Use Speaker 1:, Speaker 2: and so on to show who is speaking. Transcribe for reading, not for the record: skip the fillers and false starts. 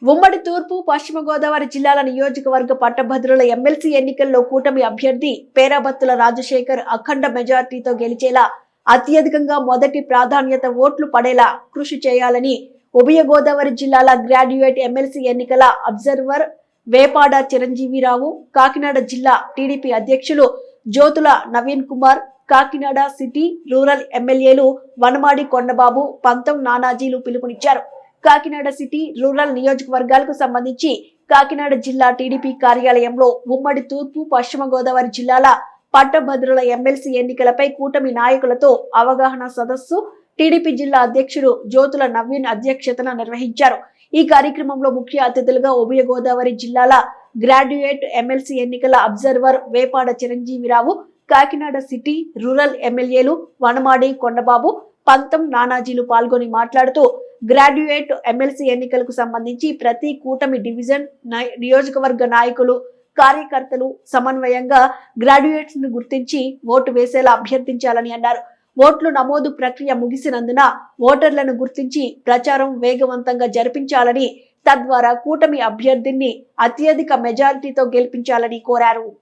Speaker 1: ఉమ్మడి తూర్పు పశ్చిమ గోదావరి జిల్లాల నియోజకవర్గ పట్టభద్రుల ఎమ్మెల్సీ ఎన్నికల్లో కూటమి అభ్యర్థి పేరాబత్తుల రాజశేఖర్ అఖండ మెజార్టీతో గెలిచేలా అత్యధికంగా మొదటి ప్రాధాన్యత ఓట్లు పడేలా కృషి చేయాలని ఉభయ గోదావరి జిల్లాల గ్రాడ్యుయేట్ ఎమ్మెల్సీ ఎన్నికల అబ్జర్వర్ వేపాడ చిరంజీవిరావు, కాకినాడ జిల్లా టీడీపీ అధ్యక్షులు జ్యోతుల నవీన్ కుమార్, కాకినాడ సిటీ రూరల్ ఎమ్మెల్యేలు వనమాడి కొండబాబు, పంతం నానాజీలు పిలుపునిచ్చారు. కాకినాడ సిటీ రూరల్ నియోజకవర్గాలకు సంబంధించి కాకినాడ జిల్లా టీడీపీ కార్యాలయంలో ఉమ్మడి తూర్పు పశ్చిమ గోదావరి జిల్లాల పట్టభద్రుల ఎమ్మెల్సీ ఎన్నికలపై కూటమి నాయకులతో అవగాహన సదస్సు టీడీపీ జిల్లా అధ్యక్షుడు జ్యోతుల నవీన్ అధ్యక్షతన నిర్వహించారు. ఈ కార్యక్రమంలో ముఖ్య అతిథులుగా ఉభయ గోదావరి జిల్లాల గ్రాడ్యుయేట్ ఎమ్మెల్సీ ఎన్నికల observer Vepada Chiranjeevirao, Kakinada city rural ఎమ్మెల్యేలు వనమాడి కొండబాబు, పంతం నానాజీలు పాల్గొని మాట్లాడుతూ గ్రాడ్యుయేట్ ఎమ్మెల్సీ ఎన్నికలకు సంబంధించి ప్రతి కూటమి డివిజన్ నియోజకవర్గ నాయకులు కార్యకర్తలు సమన్వయంగా గ్రాడ్యుయేట్స్ ను గుర్తించి ఓటు వేసేలా అభ్యర్థించాలని అన్నారు. ఓట్లు నమోదు ప్రక్రియ ముగిసినందున ఓటర్లను గుర్తించి ప్రచారం వేగవంతంగా జరిపించాలని, తద్వారా కూటమి అభ్యర్థిని అత్యధిక మెజారిటీతో గెలిపించాలని కోరారు.